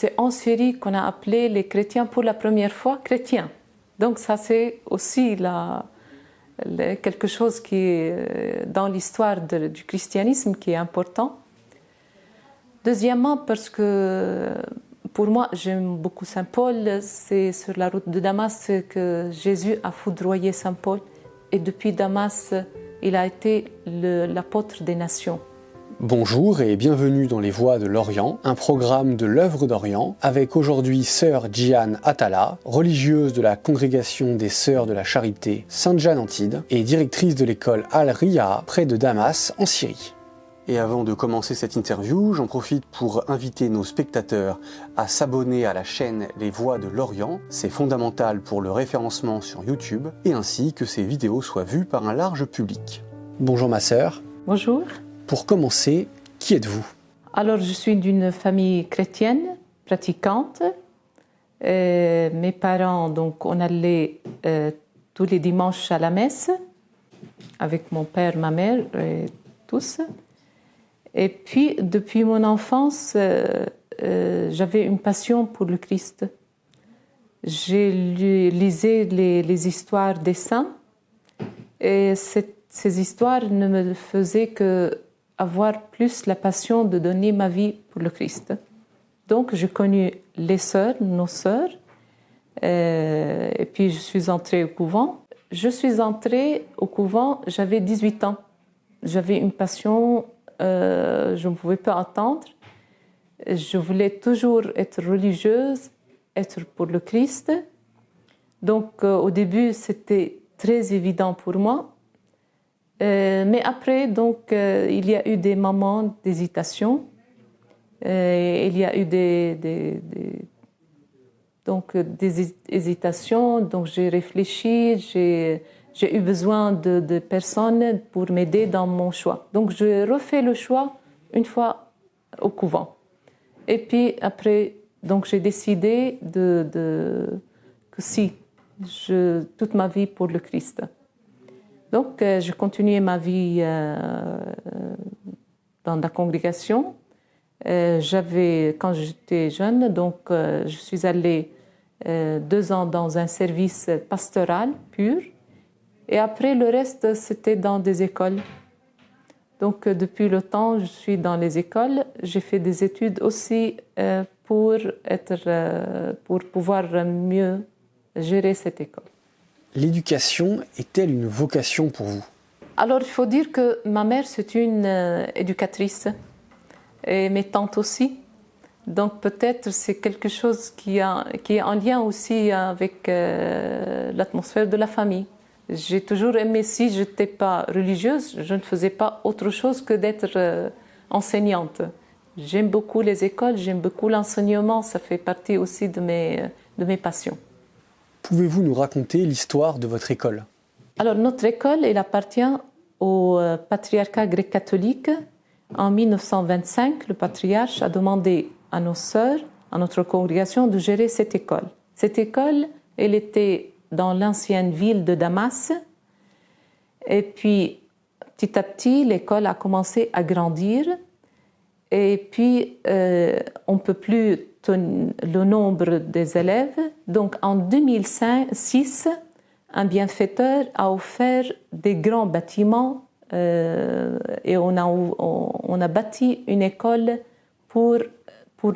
c'est en Syrie qu'on a appelé les chrétiens pour la première fois chrétiens. Donc ça, c'est aussi quelque chose qui est dans l'histoire du christianisme qui est important. Deuxièmement, parce que pour moi, j'aime beaucoup Saint Paul. C'est sur la route de Damas que Jésus a foudroyé Saint Paul. Et depuis Damas, il a été l'apôtre des nations. Bonjour et bienvenue dans Les Voix de l'Orient, un programme de l'œuvre d'Orient, avec aujourd'hui Sœur Djihan Atala, religieuse de la congrégation des Sœurs de la Charité Sainte-Jeanne-Antide et directrice de l'école Al-Riya près de Damas en Syrie. Et avant de commencer cette interview, j'en profite pour inviter nos spectateurs à s'abonner à la chaîne Les Voix de l'Orient. C'est fondamental pour le référencement sur YouTube et ainsi que ces vidéos soient vues par un large public. Bonjour ma sœur. Bonjour. Pour commencer, qui êtes-vous ? Alors, je suis d'une famille chrétienne, pratiquante. Mes parents, donc, on allait tous les dimanches à la messe avec mon père, ma mère et tous. Et puis, depuis mon enfance, j'avais une passion pour le Christ. J'ai lisé les histoires des saints et ces histoires ne me faisaient que avoir plus la passion de donner ma vie pour le Christ. Donc, j'ai connu les sœurs, nos sœurs, et puis je suis entrée au couvent. Je suis entrée au couvent, j'avais 18 ans. J'avais une passion, je ne pouvais pas attendre. Je voulais toujours être religieuse, être pour le Christ. Donc, au début, c'était très évident pour moi. Mais après, donc, il y a eu des moments d'hésitation. Il y a eu des hésitations. Donc, j'ai réfléchi. J'ai eu besoin de personnes pour m'aider dans mon choix. Donc, j'ai refait le choix une fois au couvent. Et puis, après, donc, j'ai décidé que si, toute ma vie pour le Christ. Donc, j'ai continué ma vie dans la congrégation. Quand j'étais jeune, donc, je suis allée 2 ans dans un service pastoral pur. Et après, le reste, c'était dans des écoles. Donc, depuis le temps, je suis dans les écoles. J'ai fait des études aussi pour pouvoir mieux gérer cette école. L'éducation est-elle une vocation pour vous ? Alors, il faut dire que ma mère, c'est une éducatrice, et mes tantes aussi. Donc, peut-être c'est quelque chose qui est en lien aussi avec l'atmosphère de la famille. J'ai toujours aimé, si je n'étais pas religieuse, je ne faisais pas autre chose que d'être enseignante. J'aime beaucoup les écoles, j'aime beaucoup l'enseignement, ça fait partie aussi de mes passions. Pouvez-vous nous raconter l'histoire de votre école ? Alors, notre école, elle appartient au patriarcat grec-catholique. En 1925, le patriarche a demandé à nos sœurs, à notre congrégation, de gérer cette école. Cette école, elle était dans l'ancienne ville de Damas. Et puis, petit à petit, l'école a commencé à grandir. Et puis, on ne peut plus le nombre des élèves. Donc, en 2006, un bienfaiteur a offert des grands bâtiments et on a bâti une école pour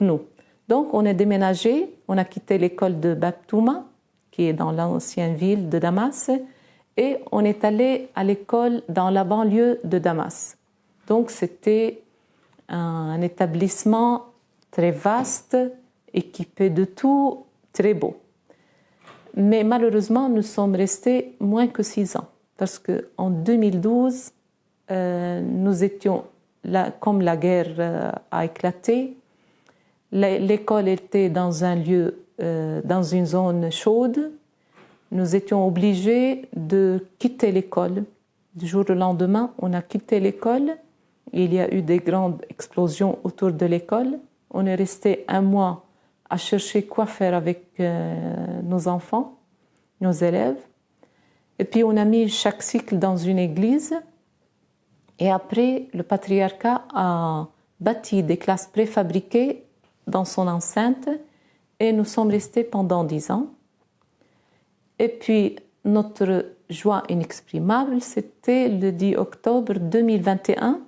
nous. Donc, on a déménagé, on a quitté l'école de Baptouma, qui est dans l'ancienne ville de Damas, et on est allé à l'école dans la banlieue de Damas. Donc, c'était un établissement très vaste, équipé de tout, très beau. Mais malheureusement, nous sommes restés moins que 6 ans. Parce qu'en 2012, nous étions, comme la guerre a éclaté, l'école était dans un lieu, dans une zone chaude. Nous étions obligés de quitter l'école. Du jour au lendemain, on a quitté l'école. Il y a eu des grandes explosions autour de l'école. On est resté 1 mois à chercher quoi faire avec nos enfants, nos élèves. Et puis on a mis chaque cycle dans une église. Et après, le patriarcat a bâti des classes préfabriquées dans son enceinte et nous sommes restés pendant 10 ans. Et puis, notre joie inexprimable, c'était le 10 octobre 2021,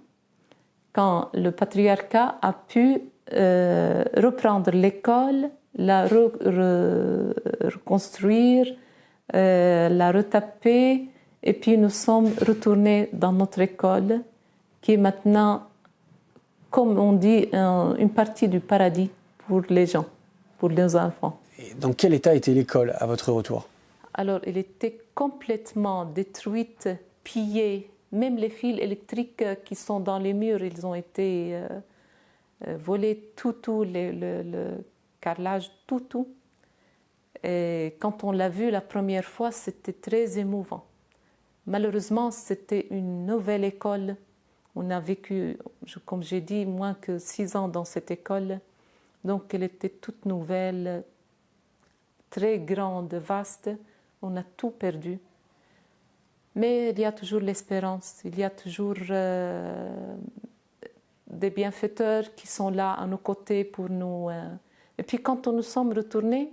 quand le patriarcat a pu reprendre l'école, la reconstruire, la retaper, et puis nous sommes retournés dans notre école, qui est maintenant, comme on dit, une partie du paradis pour les gens, pour les enfants. Et dans quel état était l'école à votre retour? Alors, elle était complètement détruite, pillée. Même les fils électriques qui sont dans les murs, ils ont été volés, tout, le carrelage, tout. Et quand on l'a vu la première fois, c'était très émouvant. Malheureusement, c'était une nouvelle école. On a vécu, comme j'ai dit, moins que 6 ans dans cette école. Donc, elle était toute nouvelle, très grande, vaste. On a tout perdu. Mais il y a toujours l'espérance, il y a toujours des bienfaiteurs qui sont là à nos côtés pour nous. Et puis quand nous sommes retournés,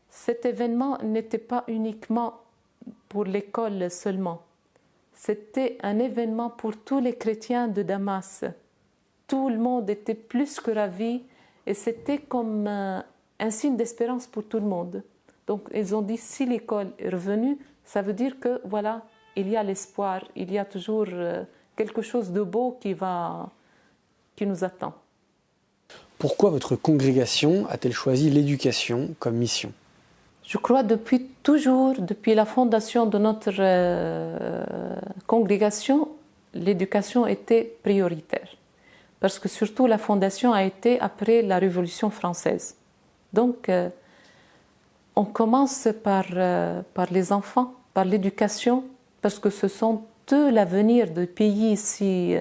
cet événement n'était pas uniquement pour l'école seulement. C'était un événement pour tous les chrétiens de Damas. Tout le monde était plus que ravi et c'était comme un signe d'espérance pour tout le monde. Donc ils ont dit, si l'école est revenue, ça veut dire que voilà, il y a l'espoir, il y a toujours quelque chose de beau qui nous attend. Pourquoi votre congrégation a-t-elle choisi l'éducation comme mission? Je crois depuis toujours, depuis la fondation de notre congrégation, l'éducation était prioritaire. Parce que surtout la fondation a été après la Révolution française. Donc on commence par les enfants, par l'éducation, parce que ce sont eux l'avenir du pays. Si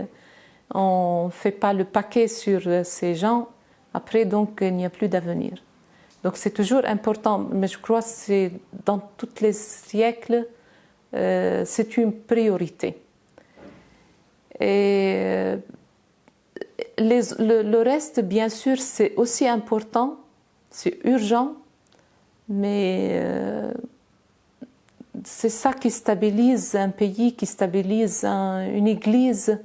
on ne fait pas le paquet sur ces gens, après, donc, il n'y a plus d'avenir. Donc, c'est toujours important, mais je crois que c'est, dans tous les siècles, c'est une priorité. Et le reste, bien sûr, c'est aussi important, c'est urgent, mais c'est ça qui stabilise un pays, qui stabilise une église.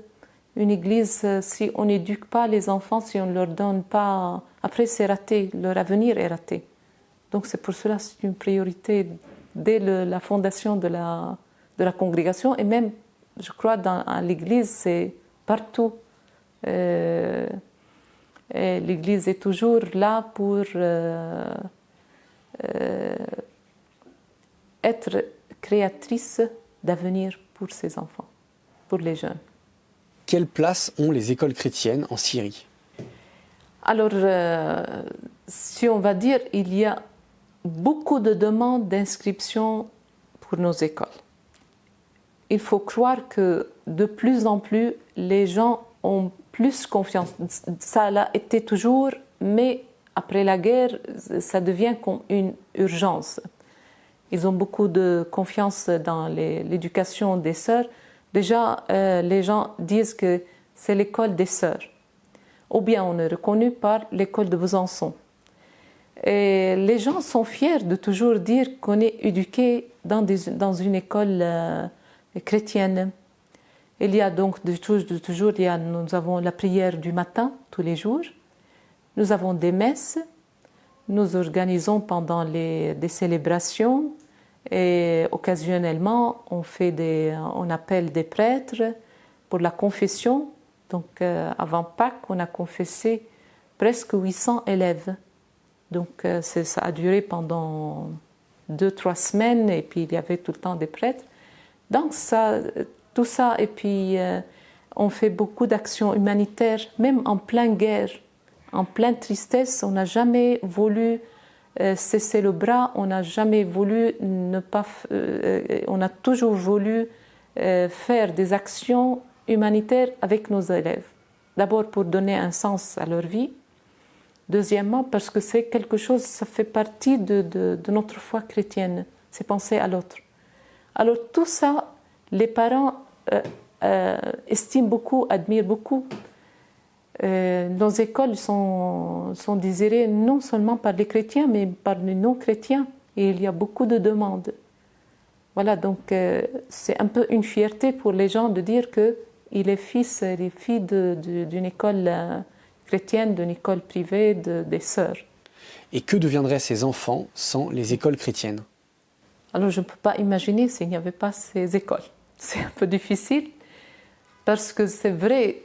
Une église, si on n'éduque pas les enfants, si on ne leur donne pas... Après, c'est raté, leur avenir est raté. Donc c'est pour cela que c'est une priorité dès la fondation de la congrégation. Et même, je crois, à l'église, c'est partout. Et l'église est toujours là pour être créatrice d'avenir pour ses enfants, pour les jeunes. Quelle place ont les écoles chrétiennes en Syrie? Alors, si on va dire, il y a beaucoup de demandes d'inscription pour nos écoles. Il faut croire que de plus en plus, les gens ont plus confiance. Ça l'a été toujours, mais après la guerre, ça devient comme une urgence. Ils ont beaucoup de confiance dans l'éducation des sœurs. Déjà, les gens disent que c'est l'école des sœurs. Ou bien on est reconnu par l'école de Besançon. Et les gens sont fiers de toujours dire qu'on est éduqué dans une école chrétienne. Il y a donc toujours, nous avons la prière du matin, tous les jours. Nous avons des messes. Nous organisons pendant des célébrations. Et occasionnellement, on appelle des prêtres pour la confession. Donc, avant Pâques, on a confessé presque 800 élèves. Donc, ça a duré pendant 2-3 semaines, et puis il y avait tout le temps des prêtres. Donc, tout ça, et puis on fait beaucoup d'actions humanitaires, même en pleine guerre, en pleine tristesse. On n'a jamais voulu cesser le bras, on n'a jamais voulu on a toujours voulu faire des actions humanitaires avec nos élèves. D'abord pour donner un sens à leur vie. Deuxièmement parce que c'est quelque chose, ça fait partie de notre foi chrétienne, c'est penser à l'autre. Alors tout ça, les parents estiment beaucoup, admirent beaucoup. Nos écoles sont désirées non seulement par les chrétiens, mais par les non-chrétiens. Et il y a beaucoup de demandes. Voilà, donc c'est un peu une fierté pour les gens de dire qu'il est fils et fille d'une école chrétienne, d'une école privée, des sœurs. Et que deviendraient ces enfants sans les écoles chrétiennes? Alors je ne peux pas imaginer s'il n'y avait pas ces écoles. C'est un peu difficile parce que c'est vrai,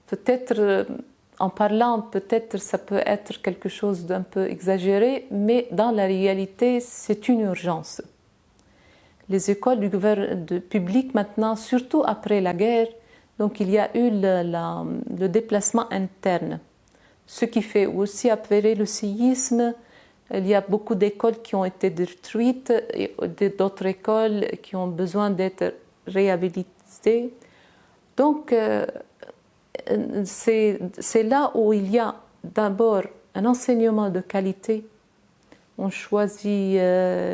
peut-être en parlant, peut-être ça peut être quelque chose d'un peu exagéré, mais dans la réalité, c'est une urgence. Les écoles du public maintenant, surtout après la guerre, donc il y a eu le déplacement interne. Ce qui fait aussi après le séisme, il y a beaucoup d'écoles qui ont été détruites et d'autres écoles qui ont besoin d'être réhabilitées. Donc c'est là où il y a d'abord un enseignement de qualité. On choisit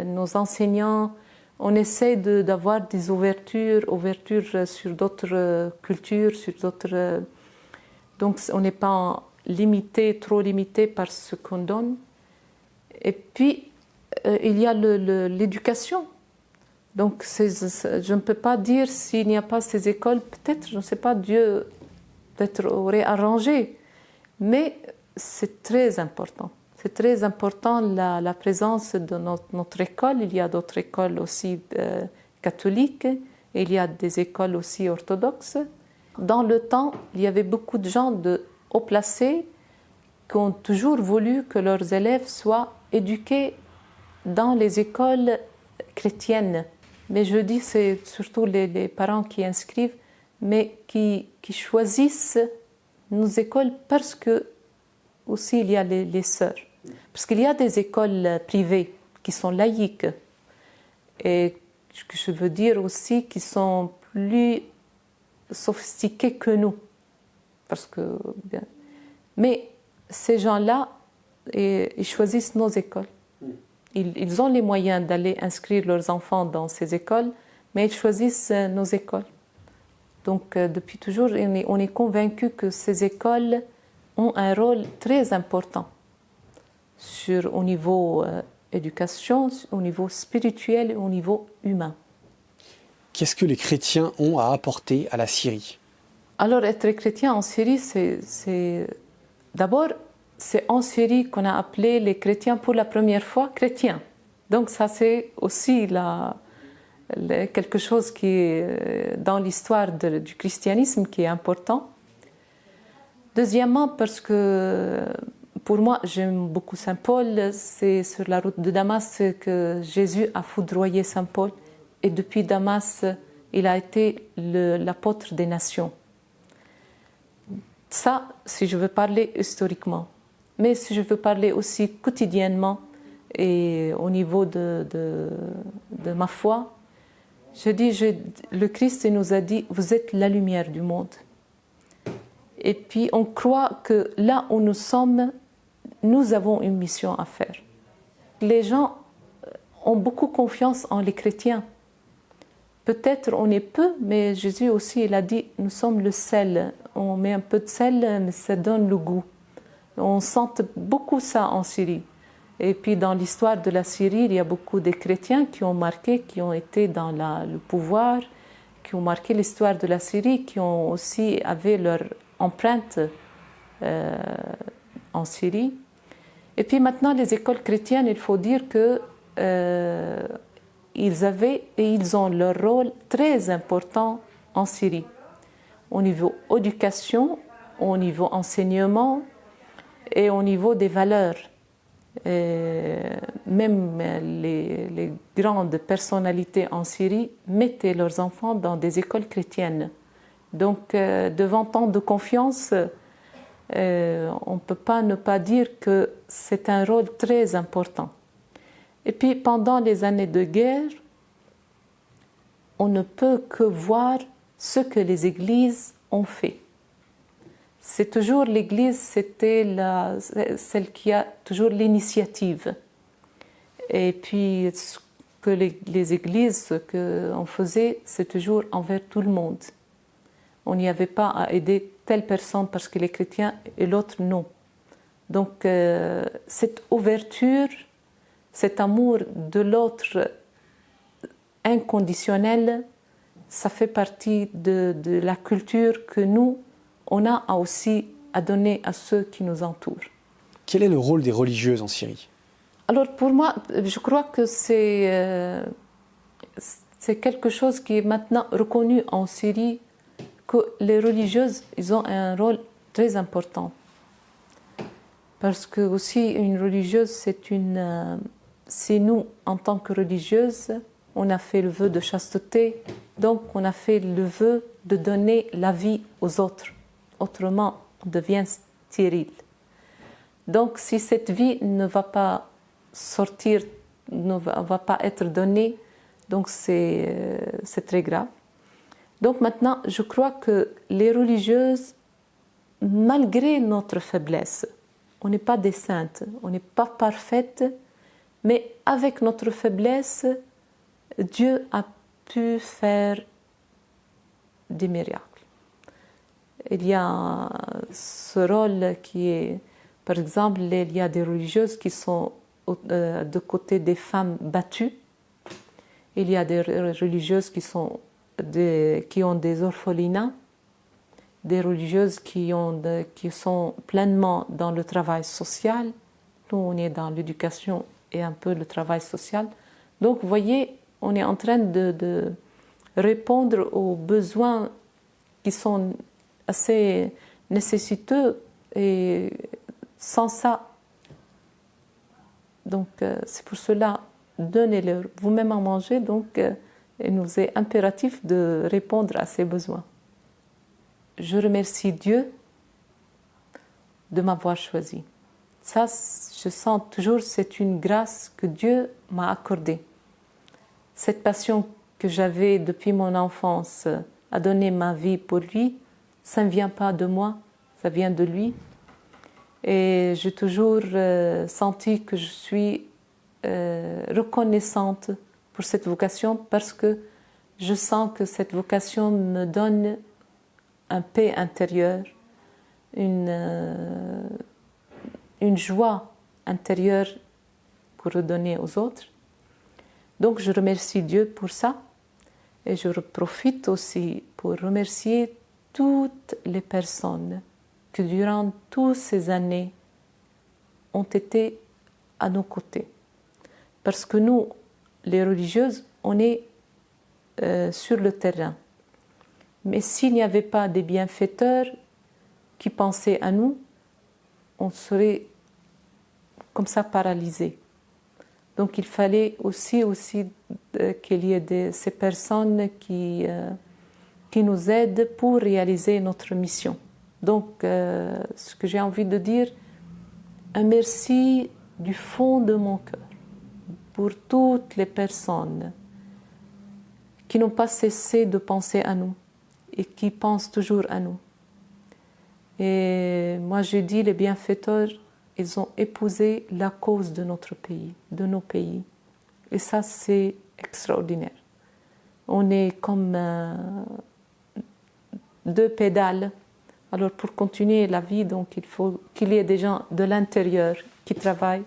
nos enseignants. On essaie d'avoir des ouvertures sur d'autres cultures, sur d'autres. Donc, on n'est pas trop limité par ce qu'on donne. Et puis, il y a l'éducation. Donc, je ne peux pas dire s'il n'y a pas ces écoles, peut-être, je ne sais pas, Dieu peut-être aurait arrangé. Mais c'est très important. C'est très important la présence de notre école. Il y a d'autres écoles aussi catholiques, et il y a des écoles aussi orthodoxes. Dans le temps, il y avait beaucoup de gens haut placés qui ont toujours voulu que leurs élèves soient éduqués dans les écoles chrétiennes. Mais je dis, c'est surtout les parents qui inscrivent, mais qui choisissent nos écoles parce que aussi il y a les sœurs. Parce qu'il y a des écoles privées qui sont laïques et je veux dire aussi qui sont plus sophistiquées que nous. Mais ces gens-là, ils choisissent nos écoles. Ils ont les moyens d'aller inscrire leurs enfants dans ces écoles, mais ils choisissent nos écoles. Donc depuis toujours, on est convaincus que ces écoles ont un rôle très important au niveau éducation, au niveau spirituel et au niveau humain. Qu'est-ce que les chrétiens ont à apporter à la Syrie? Alors, être chrétien en Syrie, d'abord, c'est en Syrie qu'on a appelé les chrétiens pour la première fois chrétiens. Donc ça, c'est aussi quelque chose qui est dans l'histoire du christianisme qui est important. Deuxièmement, parce que pour moi, j'aime beaucoup Saint Paul. C'est sur la route de Damas que Jésus a foudroyé Saint Paul. Et depuis Damas, il a été l'apôtre des nations. Ça, si je veux parler historiquement. Mais si je veux parler aussi quotidiennement et au niveau de ma foi, je dis, le Christ nous a dit, vous êtes la lumière du monde. Et puis on croit que là où nous sommes, nous avons une mission à faire. Les gens ont beaucoup confiance en les chrétiens. Peut-être on est peu, mais Jésus aussi, il a dit, nous sommes le sel. On met un peu de sel, mais ça donne le goût. On sent beaucoup ça en Syrie. Et puis dans l'histoire de la Syrie, il y a beaucoup de chrétiens qui ont marqué, qui ont été dans le pouvoir, qui ont marqué l'histoire de la Syrie, qui ont aussi avaient leur empreinte en Syrie. Et puis maintenant, les écoles chrétiennes, il faut dire que ils avaient et ils ont leur rôle très important en Syrie, au niveau éducation, au niveau enseignement et au niveau des valeurs. Et même les grandes personnalités en Syrie mettaient leurs enfants dans des écoles chrétiennes. Donc, devant tant de confiance, on ne peut pas ne pas dire que c'est un rôle très important. Et puis, pendant les années de guerre, on ne peut que voir ce que les églises ont fait. C'est toujours l'Église, c'était celle qui a toujours l'initiative. Et puis, ce que les églises, ce qu'on faisait, c'est toujours envers tout le monde. On n'y avait pas à aider telle personne parce qu'il est chrétien et l'autre non. Donc cette ouverture, cet amour de l'autre inconditionnel, ça fait partie de la culture que nous, on a aussi à donner à ceux qui nous entourent. Quel est le rôle des religieuses en Syrie? Alors pour moi, je crois que c'est quelque chose qui est maintenant reconnu en Syrie, que les religieuses, ils ont un rôle très important. Parce que aussi une religieuse, c'est nous, en tant que religieuses, on a fait le vœu de chasteté, donc on a fait le vœu de donner la vie aux autres. Autrement, on devient stérile. Donc si cette vie ne va pas sortir, ne va pas être donnée, donc c'est très grave. Donc maintenant, je crois que les religieuses, malgré notre faiblesse, on n'est pas des saintes, on n'est pas parfaites, mais avec notre faiblesse, Dieu a pu faire des miracles. Il y a ce rôle qui est, par exemple, il y a des religieuses qui sont de côté des femmes battues. Il y a des religieuses qui ont des orphelinats, des religieuses qui sont pleinement dans le travail social. Nous, on est dans l'éducation et un peu le travail social. Donc, vous voyez, on est en train de répondre aux besoins qui sont assez nécessiteux et sans ça. Donc, c'est pour cela, donnez-leur vous-même à manger. Donc, il nous est impératif de répondre à ces besoins. Je remercie Dieu de m'avoir choisi. Ça, je sens toujours, c'est une grâce que Dieu m'a accordée. Cette passion que j'avais depuis mon enfance à donner ma vie pour lui, ça ne vient pas de moi, ça vient de lui. Et j'ai toujours senti que je suis reconnaissante pour cette vocation parce que je sens que cette vocation me donne une paix intérieure, une joie intérieure pour redonner aux autres. Donc je remercie Dieu pour ça et je profite aussi pour remercier toutes les personnes qui durant toutes ces années ont été à nos côtés. Parce que nous, les religieuses, on est sur le terrain. Mais s'il n'y avait pas des bienfaiteurs qui pensaient à nous, on serait comme ça paralysés. Donc il fallait aussi qu'il y ait ces personnes qui nous aident pour réaliser notre mission. Donc ce que j'ai envie de dire, un merci du fond de mon cœur pour toutes les personnes qui n'ont pas cessé de penser à nous et qui pensent toujours à nous. Et moi je dis, les bienfaiteurs, ils ont épousé la cause de notre pays, de nos pays. Et ça, c'est extraordinaire. On est comme deux pédales. Alors pour continuer la vie, donc il faut qu'il y ait des gens de l'intérieur qui travaillent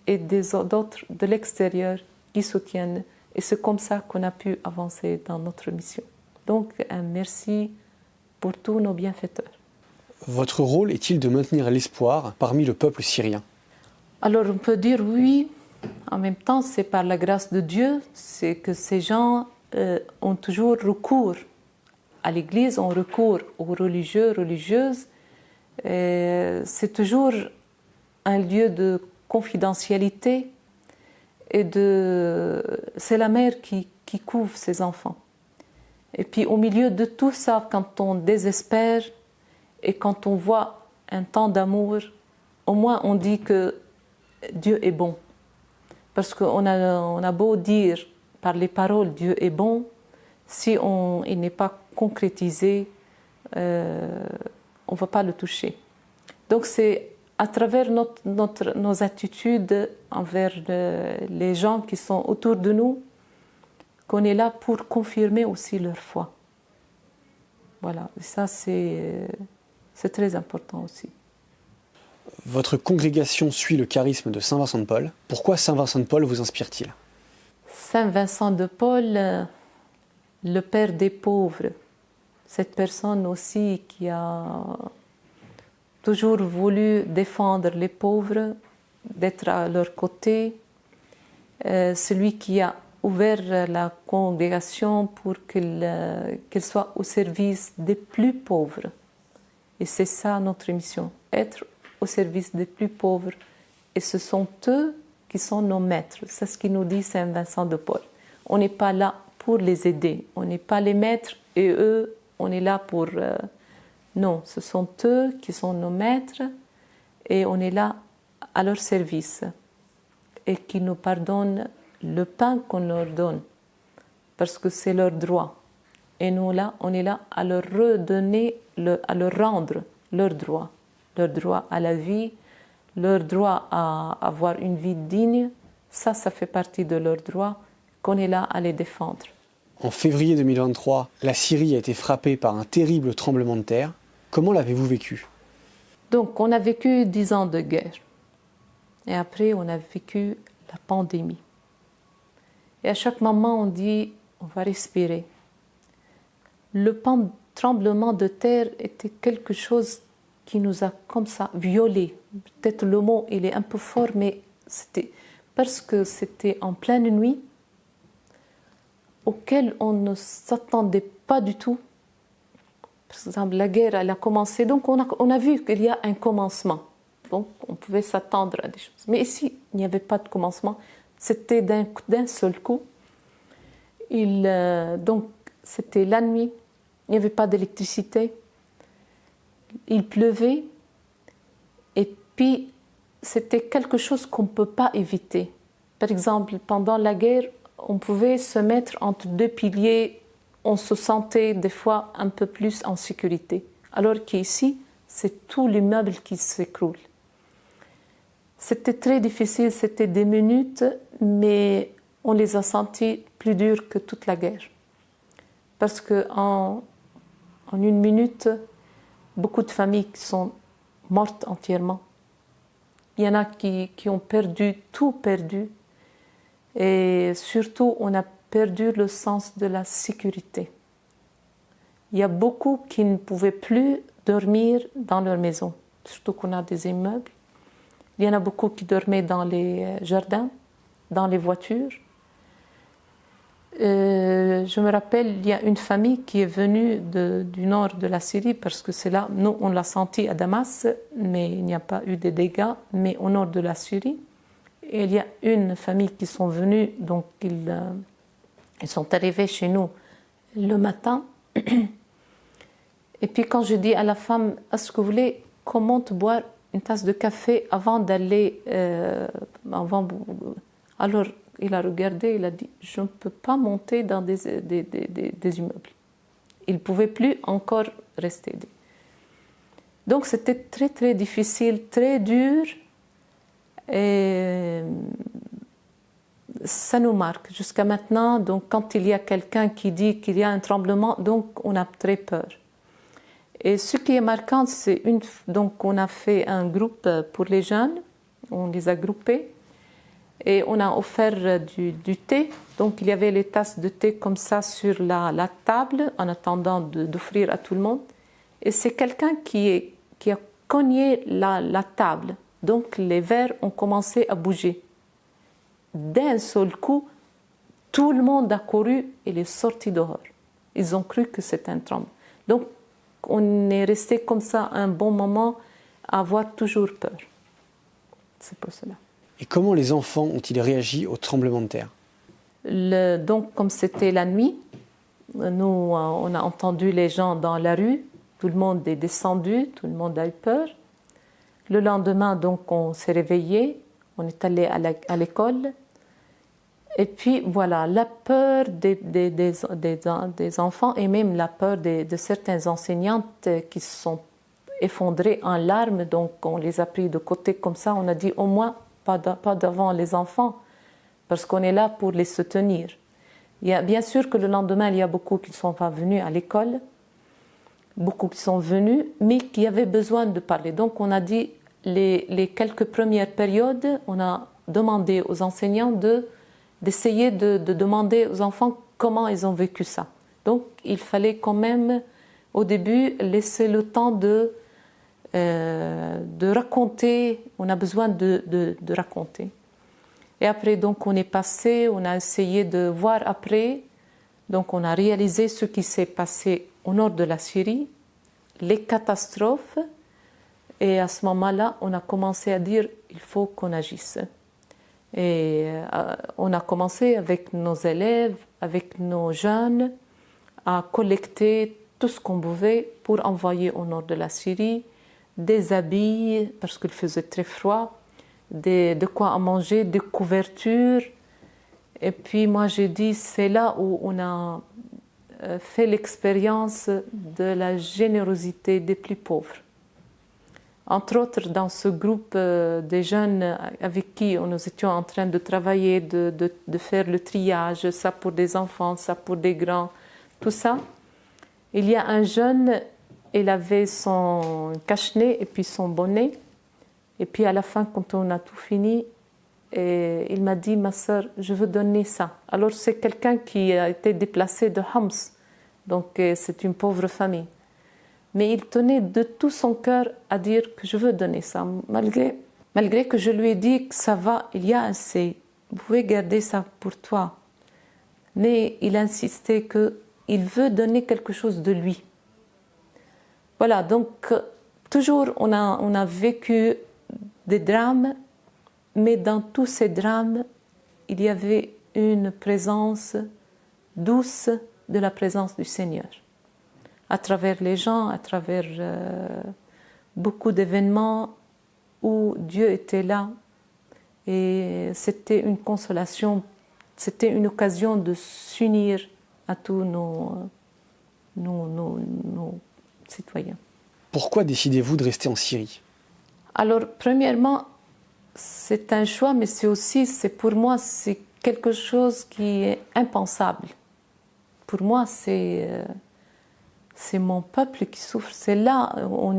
et d'autres de l'extérieur qui soutiennent. Et c'est comme ça qu'on a pu avancer dans notre mission. Donc un merci pour tous nos bienfaiteurs. Votre rôle est-il de maintenir l'espoir parmi le peuple syrien? Alors on peut dire oui. En même temps, c'est par la grâce de Dieu, c'est que ces gens ont toujours recours à l'Église, ont recours aux religieux, religieuses. C'est toujours un lieu de confidentialité et c'est la mère qui couvre ses enfants. Et puis au milieu de tout ça, quand on désespère et quand on voit un temps d'amour, au moins on dit que Dieu est bon. Parce qu'on a beau dire par les paroles Dieu est bon, si il n'est pas concrétisé, on ne va pas le toucher. Donc c'est à travers nos attitudes envers les gens qui sont autour de nous qu'on est là pour confirmer aussi leur foi. Voilà, et ça c'est C'est très important aussi. Votre congrégation suit le charisme de Saint Vincent de Paul. Pourquoi Saint Vincent de Paul vous inspire-t-il? Saint Vincent de Paul, le père des pauvres, cette personne aussi qui a toujours voulu défendre les pauvres, d'être à leur côté, celui qui a ouvert la congrégation pour qu'elle soit au service des plus pauvres. Et c'est ça notre mission, être au service des plus pauvres. Et ce sont eux qui sont nos maîtres. C'est ce qui nous dit Saint Vincent de Paul. On n'est pas là pour les aider. On n'est pas les maîtres et eux, on est là pour... Non, ce sont eux qui sont nos maîtres et on est là à leur service et qui nous pardonnent le pain qu'on leur donne parce que c'est leur droit. Et nous, là, on est là à leur redonner, à leur rendre leur droit à la vie, leur droit à avoir une vie digne. Ça fait partie de leur droit qu'on est là à les défendre. En février 2023, la Syrie a été frappée par un terrible tremblement de terre. Comment l'avez-vous vécu? Donc, on a vécu 10 ans de guerre. Et après, on a vécu la pandémie. Et à chaque moment, on dit, on va respirer. Le tremblement de terre était quelque chose qui nous a comme ça violés. Peut-être le mot, il est un peu fort, mais c'était parce que c'était en pleine nuit, auquel on ne s'attendait pas du tout. Par exemple, la guerre, elle a commencé, donc on a vu qu'il y a un commencement. Donc, on pouvait s'attendre à des choses. Mais ici, il n'y avait pas de commencement. C'était d'un seul coup. Donc, c'était la nuit. Il n'y avait pas d'électricité. Il pleuvait. Et puis, c'était quelque chose qu'on ne peut pas éviter. Par exemple, pendant la guerre, on pouvait se mettre entre deux piliers. On se sentait des fois un peu plus en sécurité. Alors qu'ici, c'est tout l'immeuble qui s'écroule. C'était très difficile, c'était des minutes, mais on les a sentis plus durs que toute la guerre. Parce qu'en une minute, beaucoup de familles sont mortes entièrement. Il y en a qui ont perdu, tout perdu. Et surtout, on a perdu le sens de la sécurité. Il y a beaucoup qui ne pouvaient plus dormir dans leur maison, surtout qu'on a des immeubles. Il y en a beaucoup qui dormaient dans les jardins, dans les voitures. Je me rappelle, il y a une famille qui est venue du nord de la Syrie, parce que c'est là, nous on l'a senti à Damas, mais il n'y a pas eu de dégâts, mais au nord de la Syrie. Et il y a une famille qui sont venus, donc ils sont arrivés chez nous le matin. Et puis quand je dis à la femme, est-ce que vous voulez qu'on monte boire une tasse de café avant d'aller... Alors il a regardé, il a dit, je ne peux pas monter dans des immeubles. Il ne pouvait plus encore rester. Donc c'était très très difficile, très dur. Et ça nous marque jusqu'à maintenant. Donc quand il y a quelqu'un qui dit qu'il y a un tremblement, donc on a très peur. Et ce qui est marquant, c'est donc on a fait un groupe pour les jeunes, on les a groupés et on a offert du thé. Donc il y avait les tasses de thé comme ça sur la table en attendant d'offrir à tout le monde. Et c'est quelqu'un qui a cogné la table. Donc les verres ont commencé à bouger. D'un seul coup, tout le monde a couru et est sorti dehors. Ils ont cru que c'était un tremblement. Donc on est resté comme ça un bon moment à avoir toujours peur. C'est pour cela. Et comment les enfants ont-ils réagi au tremblement de terre? Donc comme c'était la nuit, nous on a entendu les gens dans la rue, tout le monde est descendu, tout le monde a eu peur. Le lendemain, donc, on s'est réveillé, on est allé à l'école. Et puis, voilà, la peur des enfants et même la peur de certaines enseignantes qui se sont effondrées en larmes. Donc, on les a pris de côté comme ça. On a dit, au moins, pas devant les enfants, parce qu'on est là pour les soutenir. Bien sûr que le lendemain, il y a beaucoup qui ne sont pas venus à l'école. beaucoup qui sont venus, mais qui avaient besoin de parler. Donc on a dit, les quelques premières périodes, on a demandé aux enseignants d'essayer de demander aux enfants comment ils ont vécu ça. Donc il fallait quand même, au début, laisser le temps de raconter. On a besoin de raconter. Et après, donc, on est passé, on a essayé de voir après. Donc, on a réalisé ce qui s'est passé au nord de la Syrie, les catastrophes. Et à ce moment-là, on a commencé à dire il faut qu'on agisse. Et on a commencé avec nos élèves, avec nos jeunes, à collecter tout ce qu'on pouvait pour envoyer au nord de la Syrie, des habits, parce qu'il faisait très froid, de quoi à manger, des couvertures. Et puis moi j'ai dit, c'est là où on a fait l'expérience de la générosité des plus pauvres. Entre autres, dans ce groupe des jeunes avec qui nous étions en train de travailler, de faire le triage, ça pour des enfants, ça pour des grands, tout ça. Il y a un jeune, il avait son cache-nez et puis son bonnet. Et puis à la fin, quand on a tout fini, il m'a dit, ma sœur, je veux donner ça. Alors c'est quelqu'un qui a été déplacé de Homs, donc c'est une pauvre famille. Mais il tenait de tout son cœur à dire que je veux donner ça, malgré que je lui ai dit que ça va, il y a assez, vous pouvez garder ça pour toi. Mais il insistait qu'il veut donner quelque chose de lui. Voilà, donc toujours on a vécu des drames, mais dans tous ces drames, il y avait une présence douce de la présence du Seigneur. À travers les gens, à travers beaucoup d'événements où Dieu était là. Et c'était une consolation, c'était une occasion de s'unir à tous nos citoyens. Pourquoi décidez-vous de rester en Syrie? Alors, premièrement, c'est un choix, mais pour moi, c'est quelque chose qui est impensable. Pour moi, c'est mon peuple qui souffre. C'est là où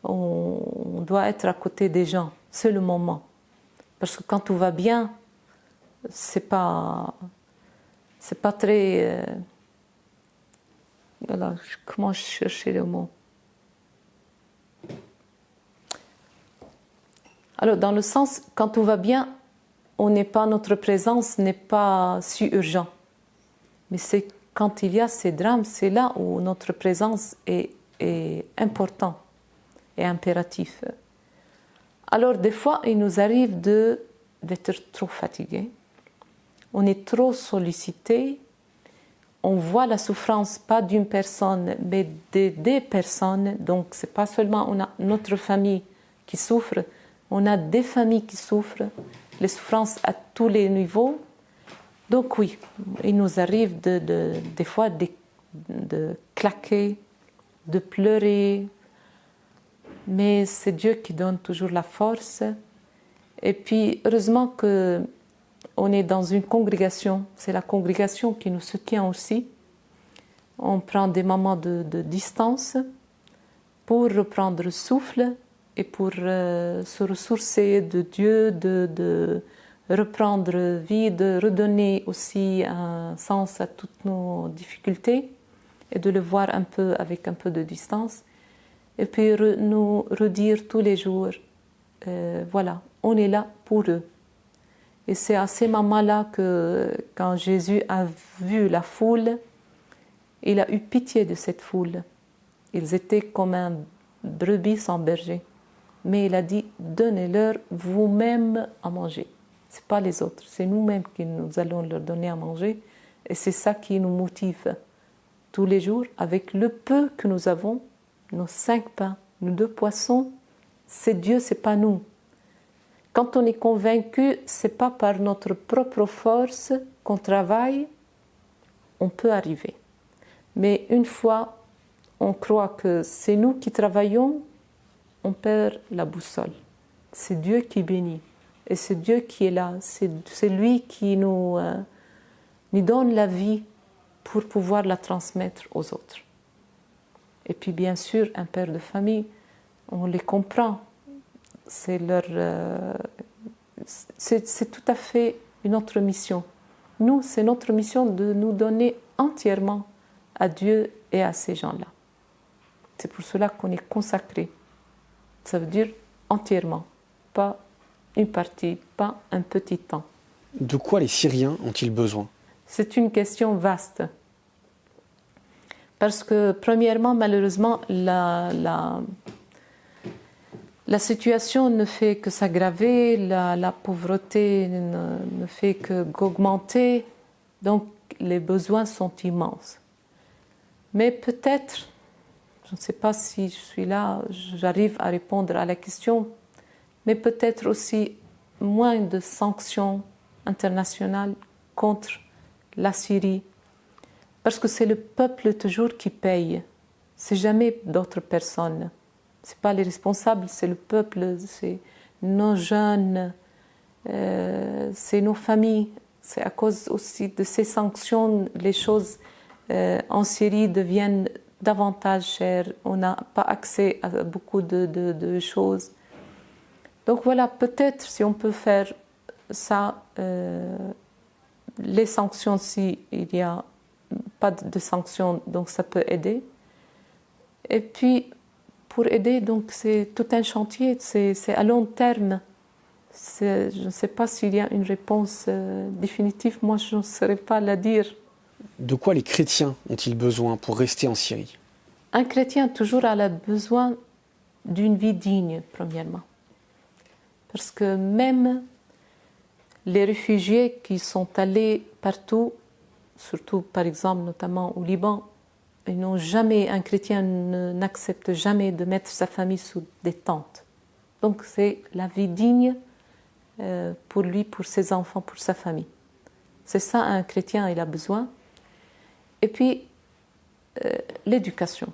on doit être à côté des gens. C'est le moment. Parce que quand tout va bien, c'est pas très... voilà, comment chercher le mot? Alors, dans le sens, quand tout va bien, notre présence n'est pas si urgente. Mais c'est quand il y a ces drames, c'est là où notre présence est importante et impérative. Alors, des fois, il nous arrive d'être trop fatigués. On est trop sollicité. On voit la souffrance, pas d'une personne, mais des personnes. Donc, ce n'est pas seulement notre famille qui souffre, on a des familles qui souffrent, les souffrances à tous les niveaux. Donc oui, il nous arrive des fois de claquer, de pleurer, mais c'est Dieu qui donne toujours la force. Et puis, heureusement qu'on est dans une congrégation, c'est la congrégation qui nous soutient aussi. On prend des moments de distance pour reprendre le souffle et pour se ressourcer de Dieu, de reprendre vie, de redonner aussi un sens à toutes nos difficultés et de le voir avec un peu de distance. Et puis nous redire tous les jours, voilà, on est là pour eux. Et c'est à ces moments-là que quand Jésus a vu la foule, il a eu pitié de cette foule. Ils étaient comme un brebis sans berger. Mais il a dit, donnez-leur vous-même à manger. Ce n'est pas les autres, c'est nous-mêmes qui nous allons leur donner à manger. Et c'est ça qui nous motive tous les jours, avec le peu que nous avons, nos 5 pains, nos 2 poissons, c'est Dieu, ce n'est pas nous. Quand on est convaincu, ce n'est pas par notre propre force qu'on travaille, on peut arriver. Mais une fois, on croit que c'est nous qui travaillons, on perd la boussole. C'est Dieu qui bénit. Et c'est Dieu qui est là. C'est lui qui nous donne la vie pour pouvoir la transmettre aux autres. Et puis bien sûr, un père de famille, on les comprend. C'est tout à fait une autre mission. Nous, c'est notre mission de nous donner entièrement à Dieu et à ces gens-là. C'est pour cela qu'on est consacré. Ça veut dire entièrement, pas une partie, pas un petit temps. De quoi les Syriens ont-ils besoin? C'est une question vaste. Parce que, premièrement, malheureusement, la situation ne fait que s'aggraver, la pauvreté ne fait qu'augmenter, donc les besoins sont immenses. Mais peut-être, je ne sais pas si je suis là, j'arrive à répondre à la question, mais peut-être aussi moins de sanctions internationales contre la Syrie, parce que c'est le peuple toujours qui paye, c'est jamais d'autres personnes. Ce n'est pas les responsables, c'est le peuple, c'est nos jeunes, c'est nos familles. C'est à cause aussi de ces sanctions, les choses en Syrie deviennent davantage chères. On n'a pas accès à beaucoup de choses. Donc voilà, peut-être si on peut faire ça, les sanctions, s'il n'y a pas de sanctions, donc ça peut aider. Et puis, pour aider, donc c'est tout un chantier, c'est à long terme. Je ne sais pas s'il y a une réponse définitive, moi je ne saurais pas la dire. De quoi les chrétiens ont-ils besoin pour rester en Syrie? Un chrétien toujours a besoin d'une vie digne, premièrement. Parce que même les réfugiés qui sont allés partout, surtout par exemple notamment au Liban, un chrétien n'accepte jamais de mettre sa famille sous des tentes. Donc c'est la vie digne pour lui, pour ses enfants, pour sa famille. C'est ça un chrétien, il a besoin. Et puis l'éducation.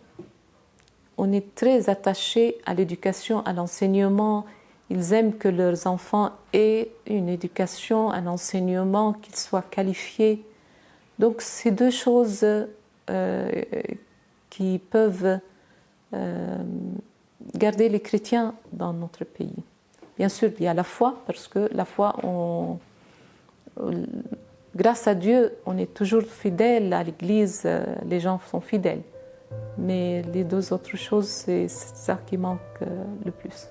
On est très attaché à l'éducation, à l'enseignement. Ils aiment que leurs enfants aient une éducation, un enseignement, qu'ils soient qualifiés. Donc c'est deux choses qui peuvent garder les chrétiens dans notre pays. Bien sûr, il y a la foi, parce que la foi, grâce à Dieu, on est toujours fidèle à l'Église, les gens sont fidèles. Mais les deux autres choses, c'est ça qui manque le plus.